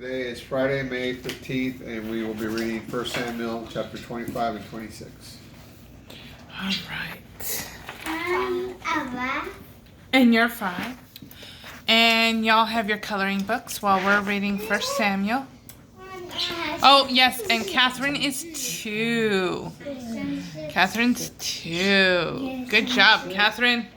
Today is Friday, May 15th, and we will be reading 1 Samuel chapter 25 and 26. All right. Ella. And you're 5. And y'all have your coloring books while we're reading 1 Samuel. Oh, yes, and Catherine is 2. Catherine's 2. Good job, Catherine.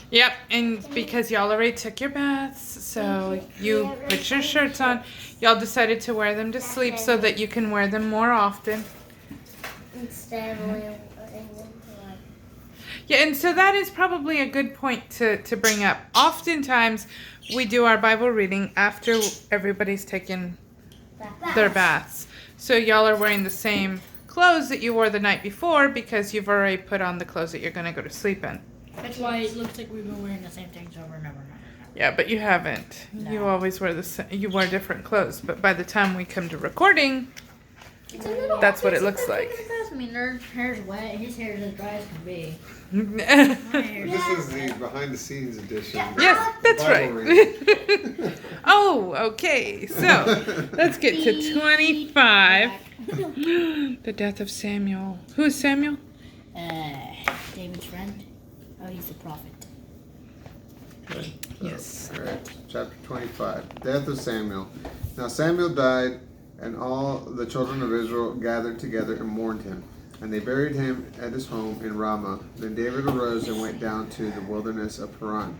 Yep, and because y'all already took your baths, so you put your shirts on. Y'all decided to wear them to sleep so that you can wear them more often. Instead of wearing them. Yeah, and so that is probably a good point to bring up. Oftentimes, we do our Bible reading after everybody's taken their baths. So y'all are wearing the same clothes that you wore the night before because you've already put on the clothes that you're going to go to sleep in. That's why it looks like we've been wearing the same things over and over and over. Yeah, but you haven't. No. You always wear you wear different clothes. But by the time we come to recording, that's what it looks like. I mean, their hair's wet. His hair's as dry as can be. Yes, My hair's This is the behind the scenes edition. that's Bible right. Oh, okay. So let's get to 25. The death of Samuel. Who is Samuel? David's friend. Oh, he's a prophet. Okay, Yes. All right, chapter 25. Death of Samuel. Now Samuel died, and all the children of Israel gathered together and mourned him. And they buried him at his home in Ramah. Then David arose and went down to the wilderness of Paran.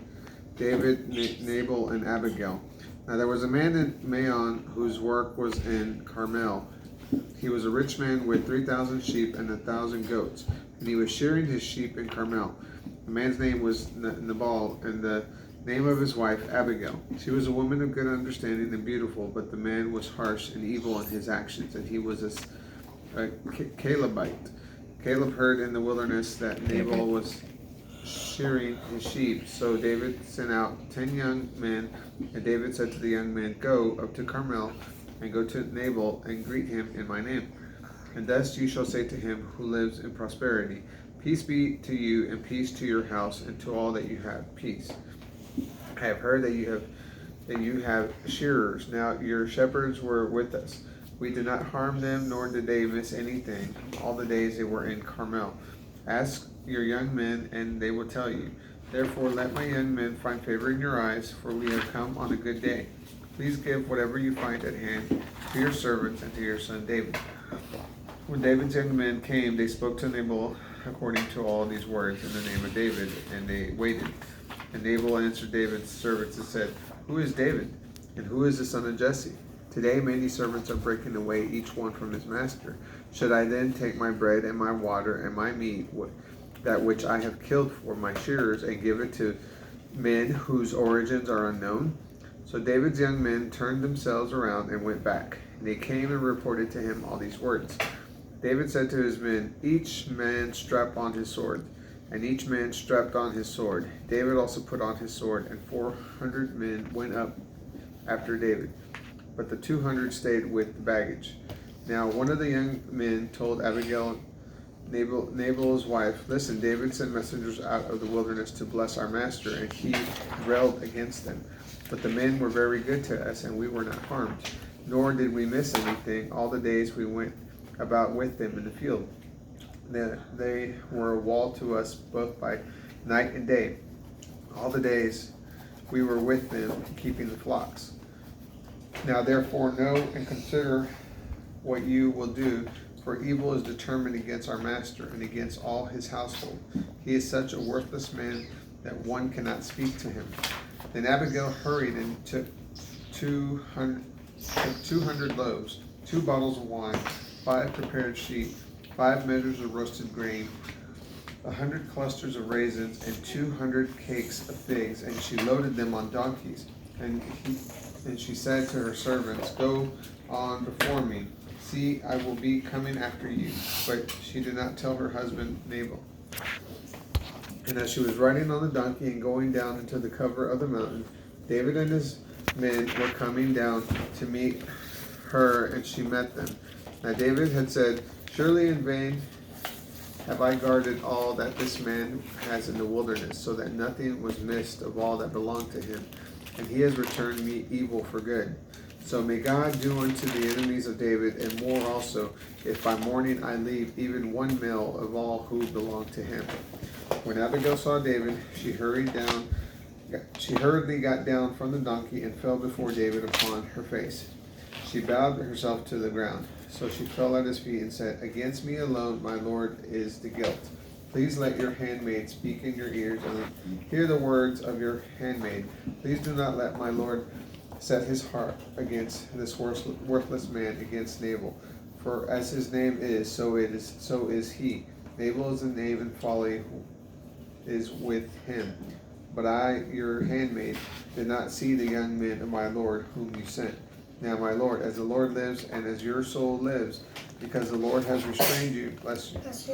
David, Nabal, and Abigail. Now there was a man in Maon whose work was in Carmel. He was a rich man with 3,000 sheep and 1,000 goats, and he was shearing his sheep in Carmel. The man's name was Nabal, and the name of his wife Abigail. She was a woman of good understanding and beautiful, but the man was harsh and evil in his actions, and he was a Calebite. Caleb heard in the wilderness that Nabal was shearing his sheep, so David sent out 10 young men, and David said to the young men, "Go up to Carmel, and go to Nabal, and greet him in my name. And thus you shall say to him who lives in prosperity, Peace be to you, and peace to your house, and to all that you have, peace. I have heard that you have shearers. Now your shepherds were with us. We did not harm them, nor did they miss anything, all the days they were in Carmel. Ask your young men, and they will tell you. Therefore let my young men find favor in your eyes, for we have come on a good day. Please give whatever you find at hand to your servants and to your son David." When David's young men came, they spoke to Nabal according to all these words in the name of David, and they waited. And Nabal answered David's servants and said, "Who is David, and who is the son of Jesse? Today many servants are breaking away, each one from his master. Should I then take my bread and my water and my meat, that which I have killed for my shearers, and give it to men whose origins are unknown?" So David's young men turned themselves around and went back. And they came and reported to him all these words. David said to his men, "Each man strap on his sword." And each man strapped on his sword. David also put on his sword, and 400 men went up after David. But the 200 stayed with the baggage. Now one of the young men told Abigail, Nabal's wife, "Listen, David sent messengers out of the wilderness to bless our master, and he railed against them. But the men were very good to us, and we were not harmed, nor did we miss anything all the days we went about with them in the field. They were a wall to us both by night and day. All the days we were with them, keeping the flocks. Now therefore know and consider what you will do, for evil is determined against our master and against all his household. He is such a worthless man that one cannot speak to him." Then Abigail hurried and took 200 loaves, 2 bottles of wine, 5 prepared sheep, 5 measures of roasted grain, 100 clusters of raisins, and 200 cakes of figs, and she loaded them on donkeys. And she said to her servants, "Go on before me. See, I will be coming after you." But she did not tell her husband Nabal. And as she was riding on the donkey and going down into the cover of the mountain, David and his men were coming down to meet her, and she met them. Now David had said, "Surely in vain have I guarded all that this man has in the wilderness, so that nothing was missed of all that belonged to him. And he has returned me evil for good. So may God do unto the enemies of David, and more also, if by morning I leave even one male of all who belong to him. When Abigail saw David, she hurriedly got down from the donkey and fell before David upon her face. She bowed herself to the ground. So she fell at his feet and said, Against me alone, my lord, is the guilt. Please let your handmaid speak in your ears, and hear the words of your handmaid. Please do not let my lord set his heart against this worthless man, against Nabal. For as his name is, so is he. Nabal is a name, and folly is with him. But I, your handmaid, did not see the young men of my lord whom you sent. Now, my lord, as the Lord lives, and as your soul lives, because the Lord has restrained you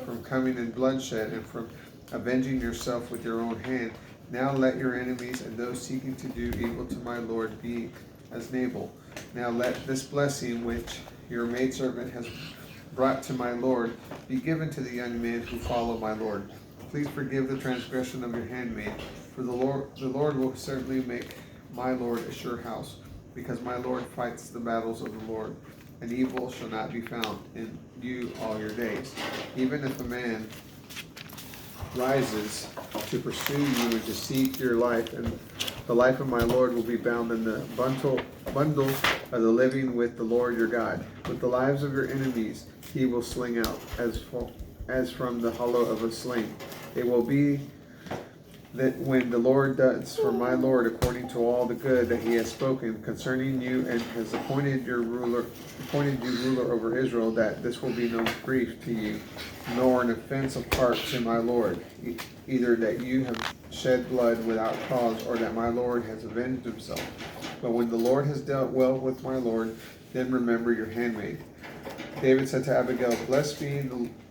from coming in bloodshed and from avenging yourself with your own hand, now let your enemies and those seeking to do evil to my lord be as Nabal. Now let this blessing which your maidservant has brought to my lord be given to the young men who follow my lord. Please forgive the transgression of your handmaid, for the Lord will certainly make my lord a sure house, because my lord fights the battles of the Lord, and evil shall not be found in you all your days. Even if a man rises to pursue you and to seek your life, and the life of my Lord will be bound in the bundle of the living with the Lord your God. With the lives of your enemies he will sling out, as from the hollow of a sling. It will be that when the Lord does for my Lord according to all the good that he has spoken concerning you, and has appointed you ruler over Israel, that this will be no grief to you, nor an offense of heart to my Lord, either that you have shed blood without cause, or that my Lord has avenged himself. But when the Lord has dealt well with my Lord, then remember your handmaid. David said to Abigail, Blessed be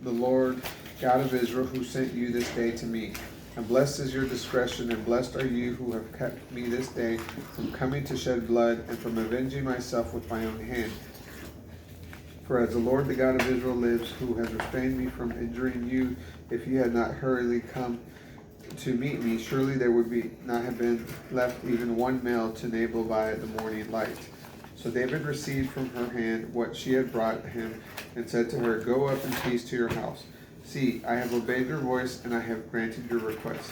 the Lord God of Israel, who sent you this day to me. And blessed is your discretion, and blessed are you who have kept me this day from coming to shed blood, and from avenging myself with my own hand. For as the Lord the God of Israel lives, who has restrained me from injuring you, if you had not hurriedly come to meet me, surely there would not have been left even one male to Nabal by the morning light. So David received from her hand what she had brought him, and said to her, Go up in peace to your house. See, I have obeyed your voice, and I have granted your request.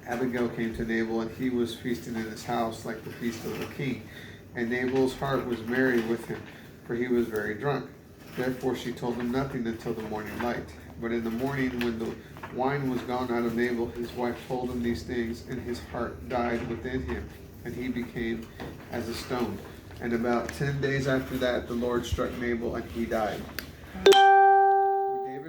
Abigail came to Nabal, and he was feasting in his house like the feast of the king. And Nabal's heart was merry with him, for he was very drunk. Therefore she told him nothing until the morning light. But in the morning, when the wine was gone out of Nabal, his wife told him these things, and his heart died within him, and he became as a stone. And about 10 days after that, the Lord struck Nabal, and he died.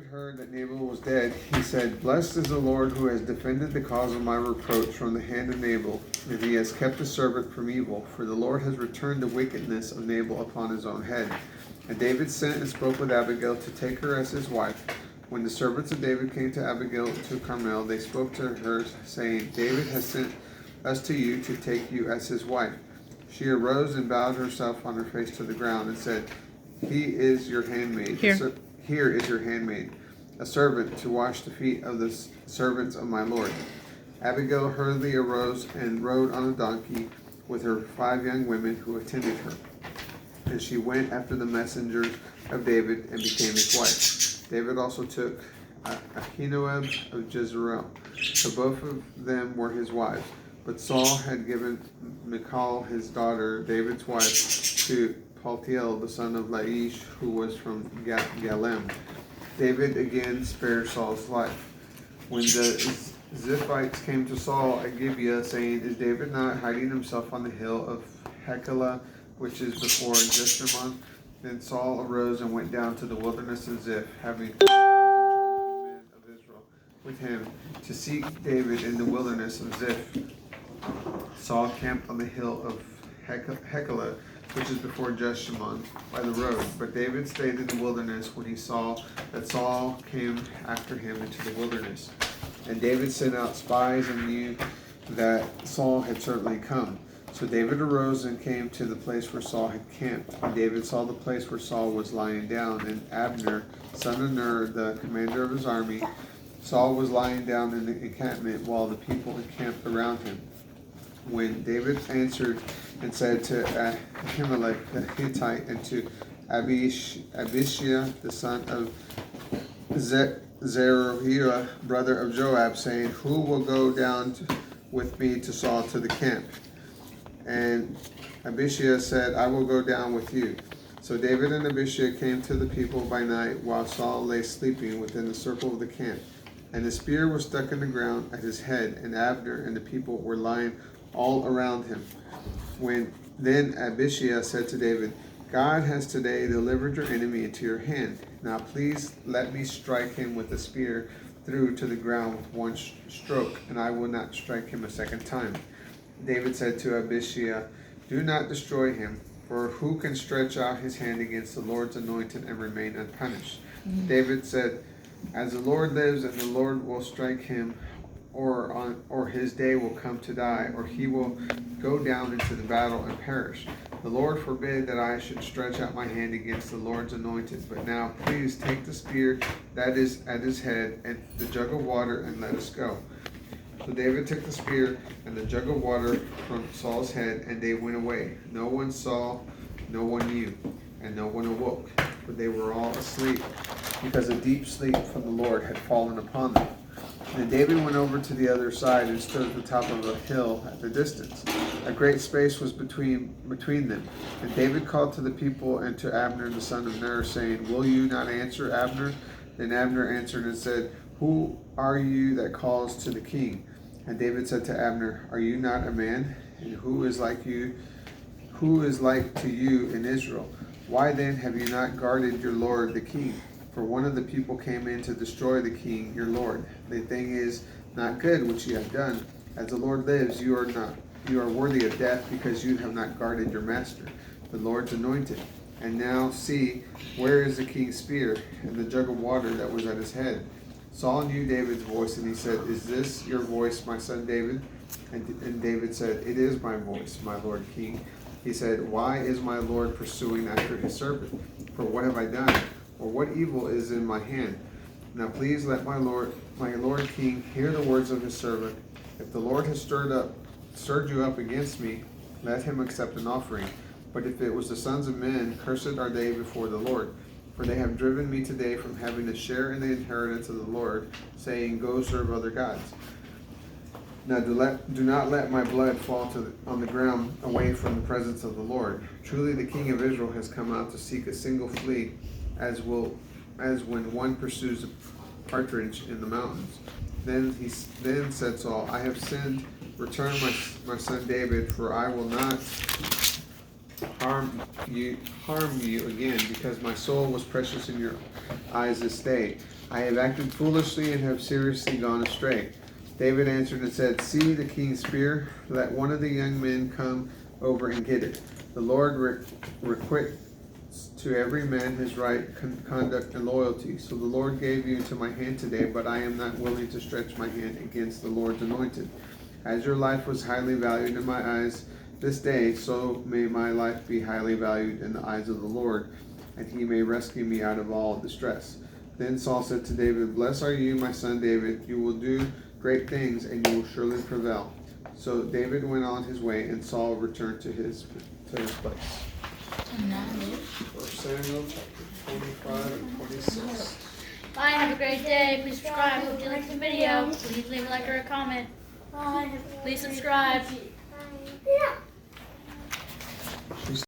Heard that Nabal was dead, he said, Blessed is the Lord who has defended the cause of my reproach from the hand of Nabal, and he has kept his servant from evil, for the Lord has returned the wickedness of Nabal upon his own head. And David sent and spoke with Abigail to take her as his wife. When the servants of David came to Abigail to Carmel, they spoke to her, saying, David has sent us to you to take you as his wife. She arose and bowed herself on her face to the ground, and said, He is your handmaid. Here is your handmaid, a servant to wash the feet of the servants of my Lord. Abigail hurriedly arose and rode on a donkey with her 5 young women who attended her. And she went after the messengers of David and became his wife. David also took Ahinoam of Jezreel. So both of them were his wives. But Saul had given Michal, his daughter, David's wife, to Paltiel, the son of Laish, who was from Galem. David again spared Saul's life. When the Ziphites came to Saul at Gibeah, saying, Is David not hiding himself on the hill of Heklah, which is before Jeshimon? Then Saul arose and went down to the wilderness of Ziph, having 2,000 men of Israel with him, to seek David in the wilderness of Ziph. Saul camped on the hill of Heklah, which is before Jeshimon, by the road. But David stayed in the wilderness when he saw that Saul came after him into the wilderness. And David sent out spies and knew that Saul had certainly come. So David arose and came to the place where Saul had camped. And David saw the place where Saul was lying down, and Abner, son of Ner, the commander of his army, Saul was lying down in the encampment while the people encamped around him. When David answered and said to Ahimelech the Hittite and to Abishai the son of Zeruiah, brother of Joab, saying, who will go down with me to Saul to the camp? And Abishai said, I will go down with you. So David and Abishai came to the people by night, while Saul lay sleeping within the circle of the camp. And the spear was stuck in the ground at his head, and Abner and the people were lying all around him. Then Abishai said to David, God has today delivered your enemy into your hand. Now please let me strike him with the spear through to the ground with one stroke, and I will not strike him a second time. David said to Abishai, do not destroy him, for who can stretch out his hand against the Lord's anointed and remain unpunished? David said, as the Lord lives, and the Lord will strike him, or his day will come to die, or he will go down into the battle and perish. The Lord forbid that I should stretch out my hand against the Lord's anointed. But now please take the spear that is at his head and the jug of water, and let us go. So David took the spear and the jug of water from Saul's head, and they went away. No one saw, no one knew, and no one awoke, for they were all asleep, because a deep sleep from the Lord had fallen upon them. And David went over to the other side and stood at the top of a hill at the distance. A great space was between them. And David called to the people and to Abner the son of Ner, saying, will you not answer, Abner? Then Abner answered and said, who are you that calls to the king? And David said to Abner, are you not a man? And who is like to you in Israel? Why then have you not guarded your lord the king? For one of the people came in to destroy the king, your lord. The thing is not good which you have done. As the Lord lives, you are worthy of death, because you have not guarded your master, the Lord's anointed. And now see, where is the king's spear and the jug of water that was at his head? Saul knew David's voice, and he said, is this your voice, my son David? And David said, it is my voice, my lord king. He said, why is my lord pursuing after his servant? For what have I done? Or what evil is in my hand? Now please let my lord king hear the words of his servant. If the Lord has stirred you up against me, let him accept an offering. But if it was the sons of men, cursed are they before the Lord. For they have driven me today from having a share in the inheritance of the Lord, saying, go serve other gods. Now do not let my blood fall on the ground away from the presence of the Lord. Truly the king of Israel has come out to seek a single flea, as when one pursues a partridge in the mountains. Then said Saul, I have sinned. Return my son David, for I will not harm you again, because my soul was precious in your eyes this day. I have acted foolishly and have seriously gone astray. David answered and said, see the king's spear. Let one of the young men come over and get it. The Lord requite to every man his right conduct and loyalty. So the Lord gave you into my hand today, but I am not willing to stretch my hand against the Lord's anointed. As your life was highly valued in my eyes this day, so may my life be highly valued in the eyes of the Lord, and he may rescue me out of all distress. Then Saul said to David, blessed are you, my son David. You will do great things, and you will surely prevail. So David went on his way, and Saul returned to his place. And that is. 1 Samuel chapter 25 and 26. Bye, have a great day. Please subscribe. Hope you liked the video. Please leave a like or a comment. Please subscribe. Yeah.